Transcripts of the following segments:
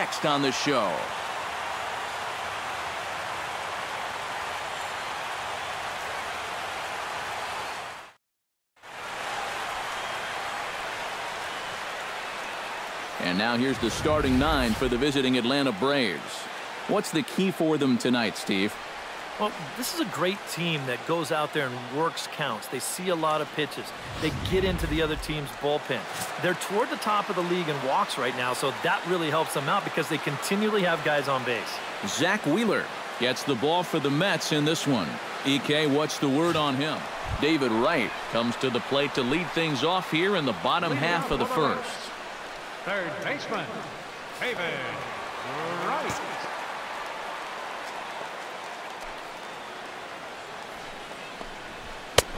next on the show. And now here's the starting 9 for the visiting Atlanta Braves. What's the key for them tonight, Steve? Well, this is a great team that goes out there and works counts. They see a lot of pitches. They get into the other team's bullpen. They're toward the top of the league in walks right now, so that really helps them out because they continually have guys on base. Zach Wheeler gets the ball for the Mets in this one. EK, what's the word on him? David Wright comes to the plate to lead things off here in the bottom half of the first. Third baseman, David Wright.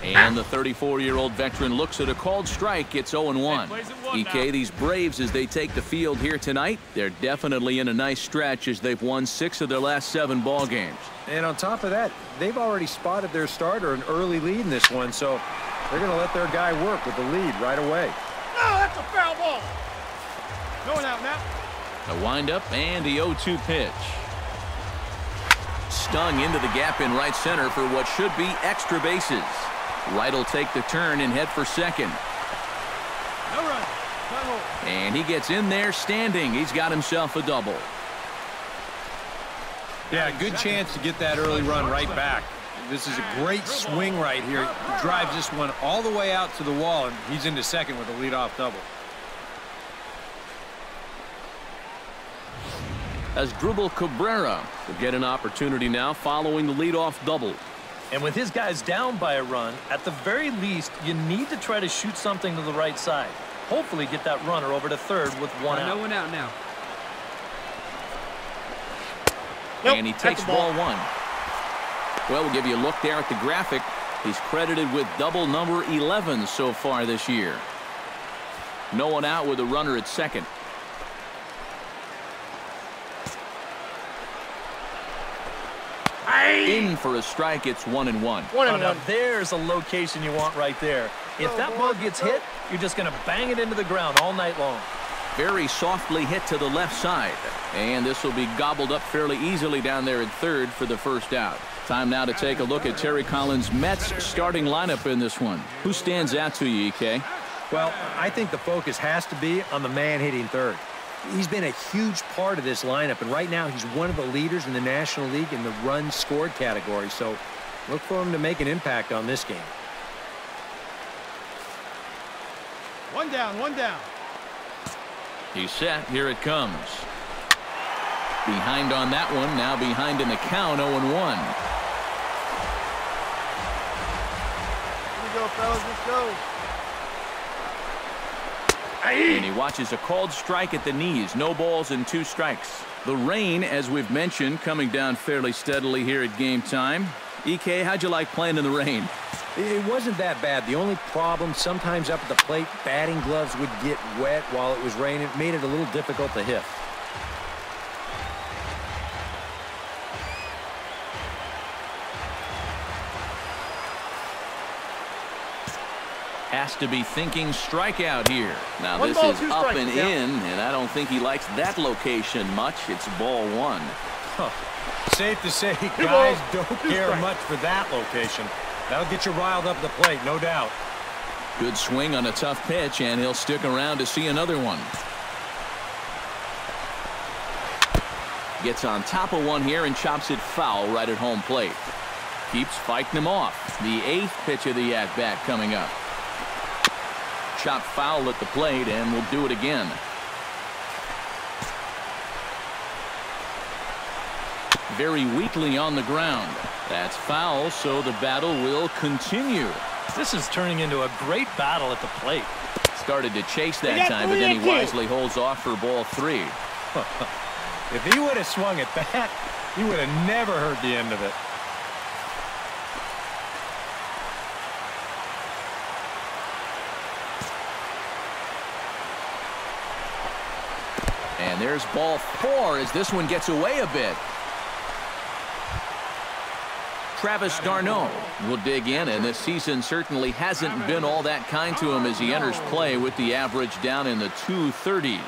And the 34-year-old veteran looks at a called strike. It's 0-1. EK, these Braves, as they take the field here tonight, they're definitely in a nice stretch as they've won 6 of their last 7 ball games. And on top of that, they've already spotted their starter an early lead in this one, so they're going to let their guy work with the lead right away. No, that's a foul ball. Going out now. A windup and the 0-2 pitch. Stung into the gap in right center for what should be extra bases. Wright will take the turn and head for second. No run. And he gets in there standing. He's got himself a double. Yeah, good chance to get that early run right back. This is a great swing right here. He drives this one all the way out to the wall, and he's into second with a leadoff double. As Dribble Cabrera will get an opportunity now following the leadoff double. And with his guys down by a run, at the very least, you need to try to shoot something to the right side. Hopefully get that runner over to third with one out. No one out now. And he takes ball 1. Well, we'll give you a look there at the graphic. He's credited with double number 11 so far this year. No one out with a runner at second. In for a strike. It's 1-1. Now there's a location you want right there. If that ball gets hit, you're just going to bang it into the ground all night long. Very softly hit to the left side. And this will be gobbled up fairly easily down there at third for the first out. Time now to take a look at Terry Collins' Mets starting lineup in this one. Who stands out to you, EK? Well, I think the focus has to be on the man hitting third. He's been a huge part of this lineup, and right now he's one of the leaders in the National League in the runs scored category, so look for him to make an impact on this game. One down, one down. He's set. Here it comes. Behind on that one. Now behind in the count. 0-1. Here we go, fellas. Let's go. And he watches a called strike at the knees. No balls and 2 strikes. The rain, as we've mentioned, coming down fairly steadily here at game time. EK, how'd you like playing in the rain? It wasn't that bad. The only problem, sometimes up at the plate, batting gloves would get wet while it was raining. It made it a little difficult to hit. Has to be thinking strikeout here. Now One this ball, is 2 up strikes, and yeah. in, and I don't think he likes that location much. It's ball 1. Safe to say, guys don't care much for that location. That'll get you riled up at the plate, no doubt. Good swing on a tough pitch, and he'll stick around to see another one. Gets on top of one here and chops it foul right at home plate. Keeps fighting him off. The 8th pitch of the at-bat coming up. Chopped foul at the plate, and we'll do it again. Very weakly on the ground. That's foul, so the battle will continue. This is turning into a great battle at the plate. Started to chase that time, but then he wisely holds off for ball 3. If he would have swung at that, he would have never heard the end of it. And there's ball 4 as this one gets away a bit. Travis d'Arnaud will dig in, and this season certainly hasn't been all that kind to him as he enters play with the average down in the 230s.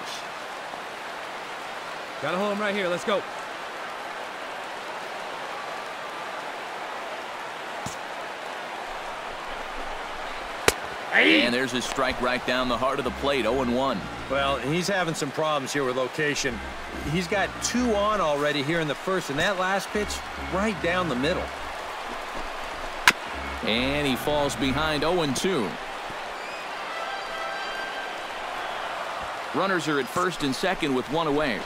Gotta hold him right here. Let's go. And there's a strike right down the heart of the plate, 0-1. Well, he's having some problems here with location. He's got 2 on already here in the first, and that last pitch right down the middle. And he falls behind 0-2. Runners are at first and second with 1 away.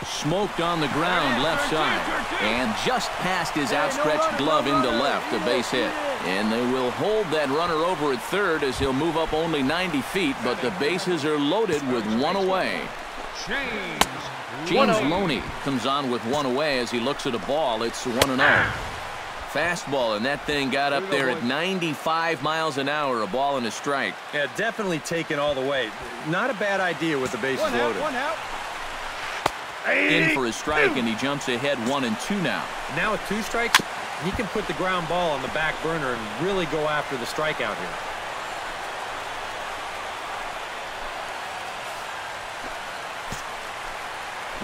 Smoked on the ground left side. And just past his outstretched glove into left, a base hit. And they will hold that runner over at third as he'll move up only 90 feet, but the bases are loaded with 1 away. James Loney comes on with 1 away as he looks at a ball. It's 1-0. Fastball, and that thing got up there at 95 miles an hour, a ball and a strike. Yeah, definitely taken all the way. Not a bad idea with the bases loaded. 1 out. In for a strike, and he jumps ahead 1-2 now. Now with 2 strikes, he can put the ground ball on the back burner and really go after the strikeout here.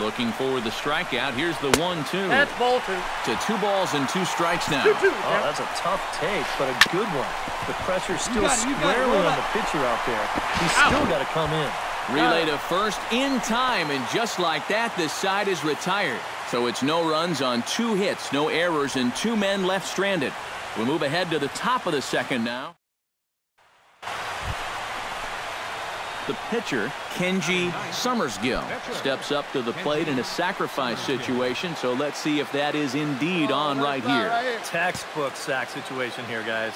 Looking for the strikeout. Here's the 1-2. That's ball 2. To 2 balls and 2 strikes now. 2-2. Oh, that's a tough take, but a good one. The pressure's still squarely on the pitcher out there. He's still got to come in. Relay to first in time, and just like that, this side is retired. So it's no runs on 2 hits, no errors, and 2 men left stranded. We'll move ahead to the top of the second now. The pitcher, Kenji Summersgill, steps up to the plate in a sacrifice situation, so let's see if that is indeed on right here. Textbook sack situation here, guys.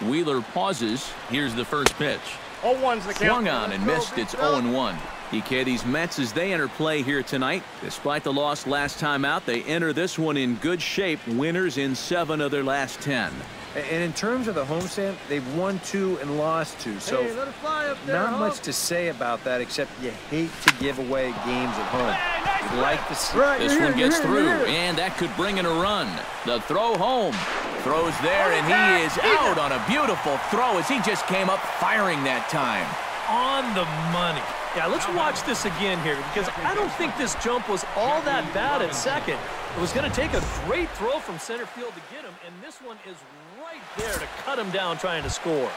Wheeler pauses. Here's the first pitch. 0-1's the count. Swung on and missed. It's 0-1. These Mets, as they enter play here tonight, despite the loss last time out, they enter this one in good shape, winners in 7 of their last 10. And in terms of the homestand, they've won 2 and lost 2. So let it fly up there, not much to say about that, except you hate to give away games at home. You'd like to see. This one gets through, and that could bring in a run. The throw home. Throws there, and he is out on a beautiful throw as he just came up firing that time. On the money. Yeah, let's watch this again here, because I don't think this jump was all that bad at second. It was going to take a great throw from center field to get him, and this one is right there to cut him down trying to score.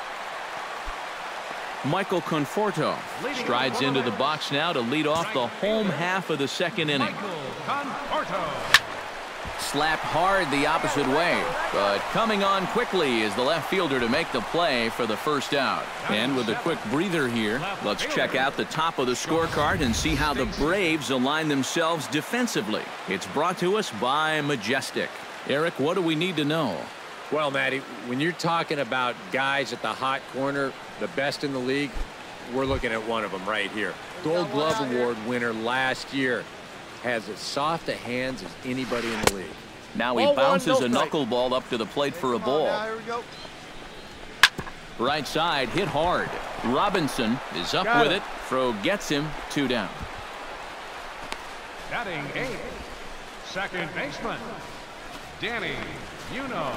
Michael Conforto strides into the box now to lead off the home half of the second inning. Slapped hard the opposite way, but coming on quickly is the left fielder to make the play for the first out. And with a quick breather here, let's check out the top of the scorecard and see how the Braves align themselves defensively. It's brought to us by Majestic. Eric, what do we need to know? Well, Matty, when you're talking about guys at the hot corner, the best in the league, we're looking at one of them right here. Gold Glove Award winner last year. Has as soft a hands as anybody in the league. Now he bounces a knuckleball up to the plate for a ball. Here we go. Right side, hit hard. Robinson is up with it. Throw gets him, 2 down. Batting 8th, second baseman, Danny Muno.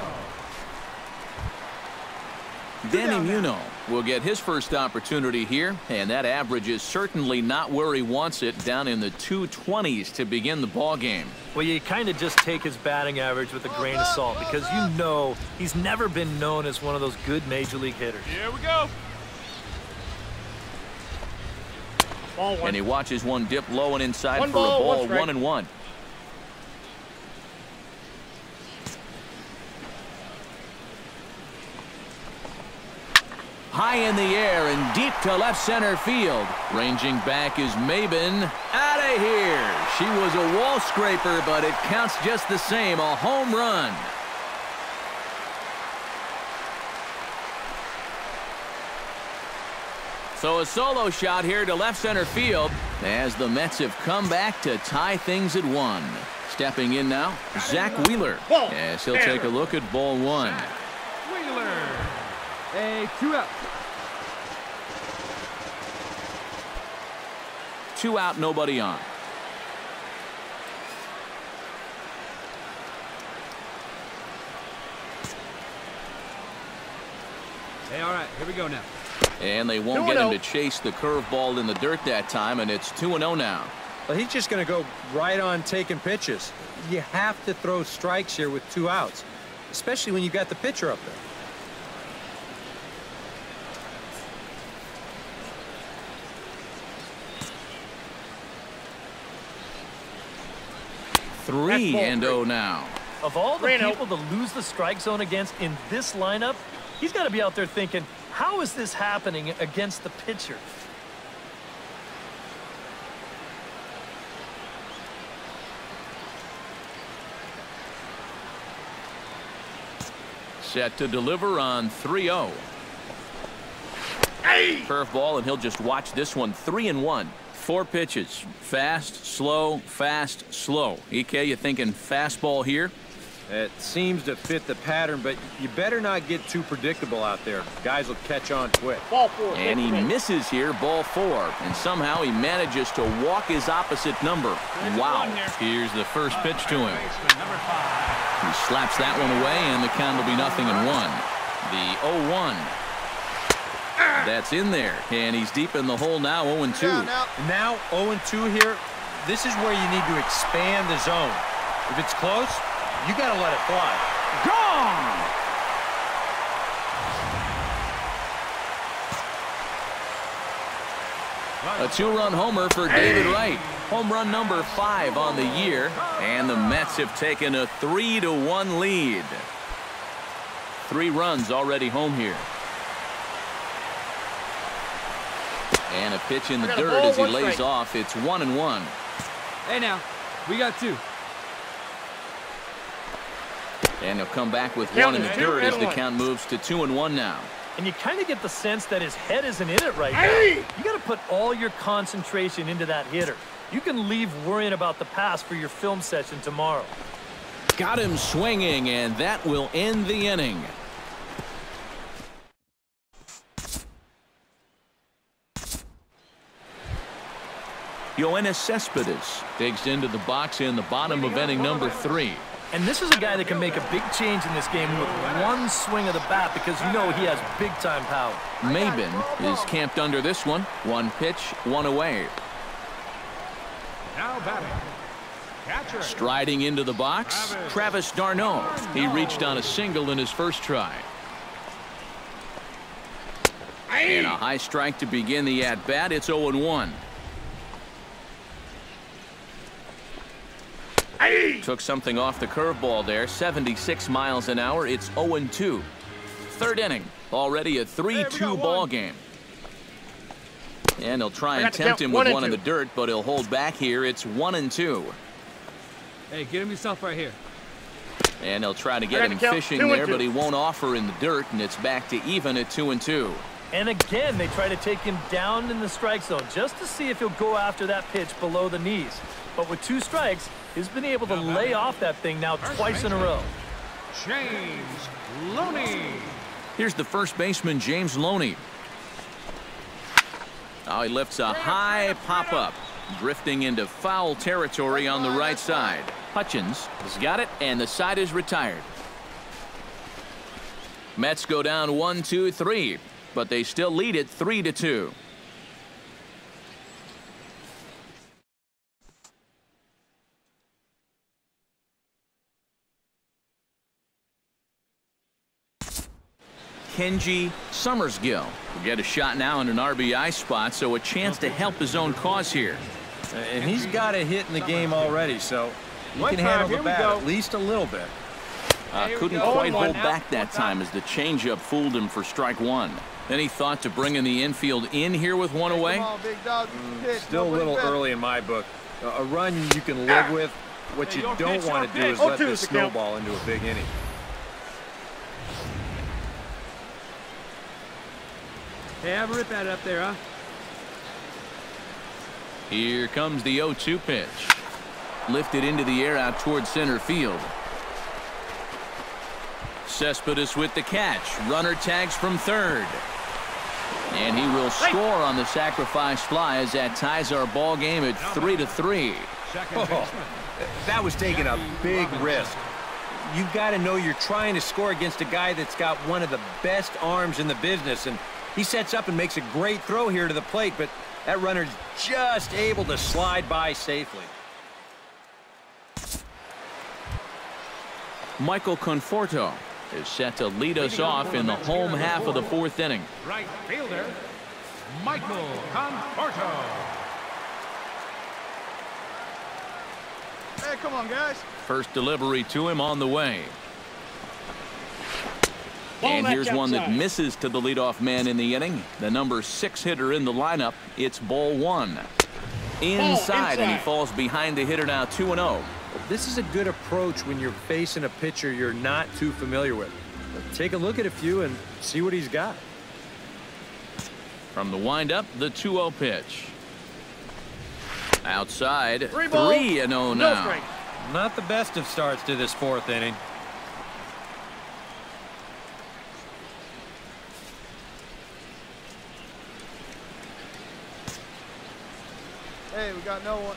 Danny Muno will get his first opportunity here, and that average is certainly not where he wants it, down in the 220s to begin the ball game. Well, you kind of just take his batting average with a grain of salt, because you know he's never been known as one of those good major league hitters. Here we go. Ball 1. And he watches one dip low and inside One for a ball, ball, 1 strike. 1-1. High in the air and deep to left center field. Ranging back is Maben. Out of here. She was a wall scraper, but it counts just the same. A home run. So a solo shot here to left center field as the Mets have come back to tie things at 1. Stepping in now, Zach Wheeler, as he'll take a look at ball 1. Wheeler. Hey, 2 out. 2 out, nobody on. Hey, all right, here we go now. And they won't get him to chase the curveball in the dirt that time, and it's 2-0 now. Well, he's just going to go right on taking pitches. You have to throw strikes here with 2 outs, especially when you got the pitcher up there. Three and 0 now. Of all the people to lose the strike zone against in this lineup, he's got to be out there thinking, how is this happening against the pitcher? Set to deliver on 3-0. Curveball, and he'll just watch this one. 3-1. 4 pitches. Fast, slow, fast, slow. EK, you thinking fastball here? It seems to fit the pattern, but you better not get too predictable out there. Guys will catch on quick. Ball 4. And he misses here, ball 4. And somehow he manages to walk his opposite number. Wow. Here's the first pitch to him. He slaps that one away, and the count will be 0-1. The 0-1. That's in there, and he's deep in the hole now, 0-2. Now 0-2 here. This is where you need to expand the zone. If it's close, you got to let it fly. Gone! A 2-run homer for David Wright. Home run number 5 on the year, and the Mets have taken a 3-1 lead. 3 runs already home here. And a pitch in the dirt as he lays off. It's 1-1. Hey, now, we got 2. And he'll come back with 1 in the dirt as the count moves to 2-1 now. And you kind of get the sense that his head isn't in it right now. You got to put all your concentration into that hitter. You can leave worrying about the pass for your film session tomorrow. Got him swinging, and that will end the inning. Yoenis Cespedes digs into the box in the bottom of inning number 3. And this is a guy that can make a big change in this game with 1 swing of the bat, because you know he has big-time power. Maben is camped under this one. 1 pitch, 1 away. Now batting. Catcher. Striding into the box, Travis d'Arnaud. He reached on a single in his first try. And a high strike to begin the at-bat. It's 0-1. Took something off the curveball there. 76 miles an hour. It's 0-2. 3rd inning. Already a 3-2 ball game. And he'll try and tempt him with 1 in the dirt, but he'll hold back here. It's 1-2. Hey, get him yourself right here. And he'll try to get him fishing there, but he won't offer in the dirt, and it's back to even at 2-2. And again, they try to take him down in the strike zone just to see if he'll go after that pitch below the knees. But with 2 strikes, he's been able to lay off that thing now twice in a row. James Loney. Here's the first baseman, James Loney. Oh, he lifts a high pop-up, drifting into foul territory on the right side. Hutchins has got it, and the side is retired. Mets go down 1-2-3, but they still lead it 3-2. Kenji Summersgill will get a shot now in an RBI spot, so a chance to help his own cause here. And he's got a hit in the game already, so he can handle the bat at least a little bit. Couldn't quite hold back that time as the changeup fooled him for strike 1. Any thought to bringing the infield in here with 1 away? Still a little early in my book. A run you can live with. What you don't want to do is let this snowball into a big inning. Hey, have a rip at it up there, huh? Here comes the 0-2 pitch. Lifted into the air out towards center field. Cespedes with the catch. Runner tags from 3rd. And he will score on the sacrifice fly as that ties our ball game at 3-3. That was taking a big risk. You've got to know you're trying to score against a guy that's got one of the best arms in the business, and he sets up and makes a great throw here to the plate, but That runner's just able to slide by safely. Michael Conforto is set to lead us off in the home half of the 4th inning. Right fielder, Michael Conforto. Hey, come on, guys. First delivery to him on the way. And here's one that misses to the leadoff man in the inning. The number 6 hitter in the lineup. It's ball 1. Inside, and he falls behind the hitter now 2-0. This is a good approach when you're facing a pitcher you're not too familiar with. Take a look at a few and see what he's got. From the windup, the 2-0 pitch. Outside, 3-0 now. No. Not the best of starts to this 4th inning. Hey, we got no one.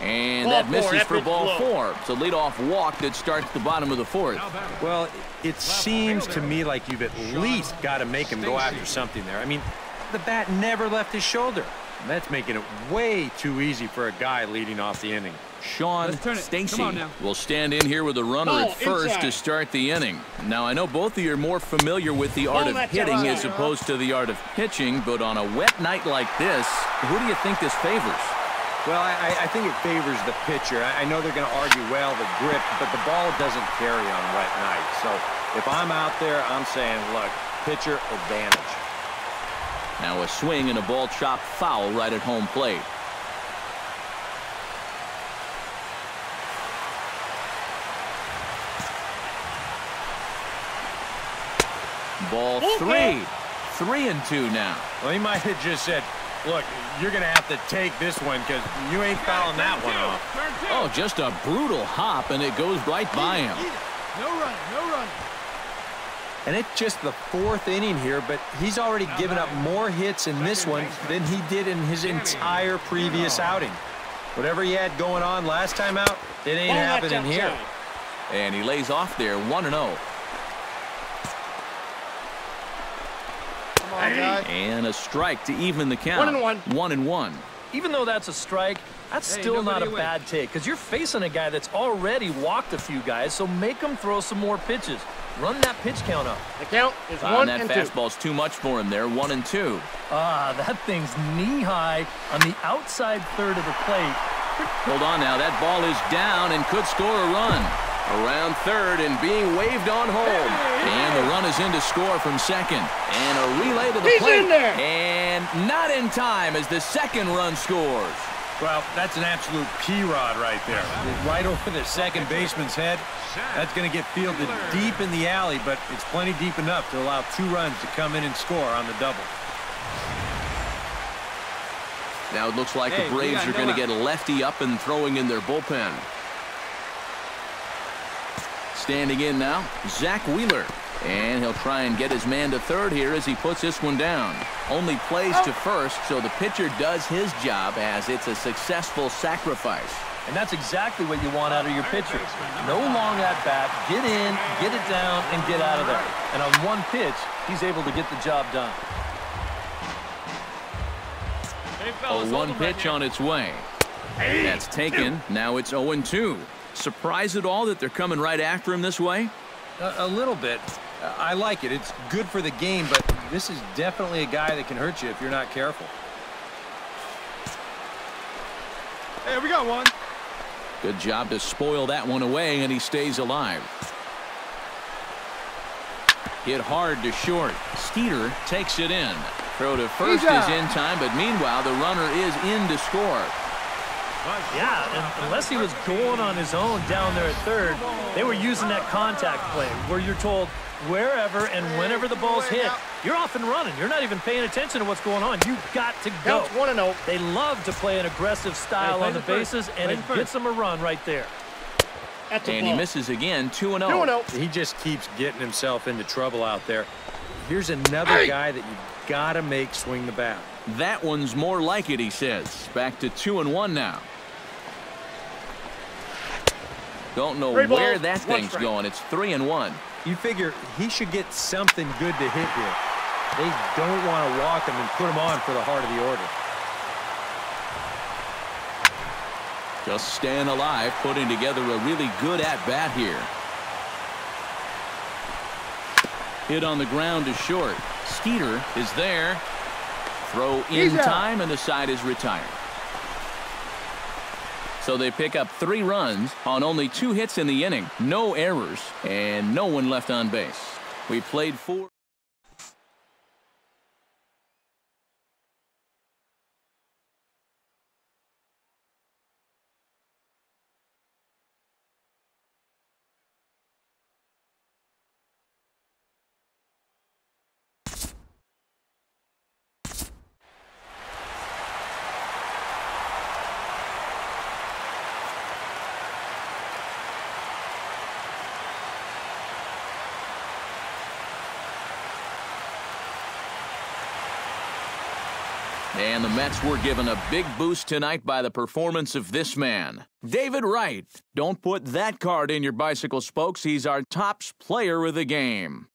And that misses for ball 4. It's a leadoff walk that starts the bottom of the 4th. Well, it seems to me like you've at least got to make him go after something there. I mean, the bat never left his shoulder. That's making it way too easy for a guy leading off the inning. Sean Stacy will stand in here with a runner at first to start the inning. Now, I know both of you are more familiar with the art of hitting as opposed to the art of pitching, but on a wet night like this, who do you think this favors? Well, I think it favors the pitcher. I know they're going to argue, well, the grip, but the ball doesn't carry on wet nights. So if I'm out there, I'm saying, look, pitcher advantage. Now a swing and a ball chopped foul right at home plate. Ball 3. 3-2 now. Well, he might have just said, look, you're going to have to take this one because you ain't fouling that one off. Oh, just a brutal hop, and it goes right by him. No run, no run. And it's just the 4th inning here, but he's already given up more hits in this one than he did in his entire previous outing. Whatever he had going on last time out, it ain't happening here. And he lays off there 1-0. And a strike to even the count. 1-1. 1-1. Even though that's a strike, that's still not a bad take because you're facing a guy that's already walked a few guys, so make him throw some more pitches. Run that pitch count up. The count is 1 and 2. That fastball's too much for him there. 1-2. That thing's knee-high on the outside third of the plate. Hold on now. That ball is down and could score a run. Around third and being waved on home. And the run is in to score from second. And a relay to the plate. In there. And not in time as the second run scores. Well, that's an absolute P-rod right there. Right over the second baseman's head. That's going to get fielded deep in the alley, but it's plenty deep enough to allow 2 runs to come in and score on the double. Now it looks like the Braves are going to get a lefty up and throwing in their bullpen. Standing in now, Zach Wheeler. And he'll try and get his man to third here as he puts this one down. Only plays to first, so the pitcher does his job as it's a successful sacrifice. And that's exactly what you want out of your pitcher. No long at-bat, get in, get it down, and get out of there. And on one pitch, he's able to get the job done. A 1 pitch on its way. That's taken. Now it's 0-2. Surprised at all that they're coming right after him this way? A little bit. I like it. It's good for the game, but this is definitely a guy that can hurt you if you're not careful. Hey, we got one. Good job to spoil that one away, and he stays alive. Hit hard to short. Skeeter takes it in. Throw to first is in time, but meanwhile, the runner is in to score. Yeah, and unless he was going on his own down there at third, they were using that contact play where you're told wherever and whenever the ball's hit, you're off and running. You're not even paying attention to what's going on. You've got to go. Counts 1-0. They love to play an aggressive style on the bases, and it gets them a run right there. And he misses again, 2-0. 2-0. He just keeps getting himself into trouble out there. Here's another guy that you've got to make swing the bat. That one's more like it, he says. Back to 2-1 now. Don't know where that thing's going. It's 3-1. You figure he should get something good to hit here. They don't want to walk him and put him on for the heart of the order. Just staying alive, putting together a really good at-bat here. Hit on the ground to short. Skeeter is there. Throw in time, and the side is retired. So they pick up 3 runs on only 2 hits in the inning. No errors, and no one left on base. We played 4. And the Mets were given a big boost tonight by the performance of this man, David Wright. Don't put that card in your bicycle spokes. He's our top player of the game.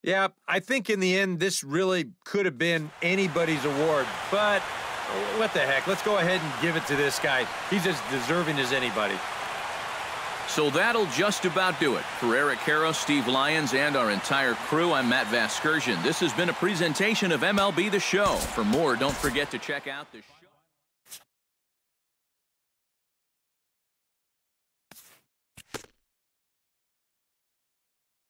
Yeah, I think in the end, this really could have been anybody's award. But what the heck? Let's go ahead and give it to this guy. He's as deserving as anybody. So that'll just about do it. For Eric Harrow, Steve Lyons, and our entire crew, I'm Matt Vasgersian. This has been a presentation of MLB The Show. For more, don't forget to check out the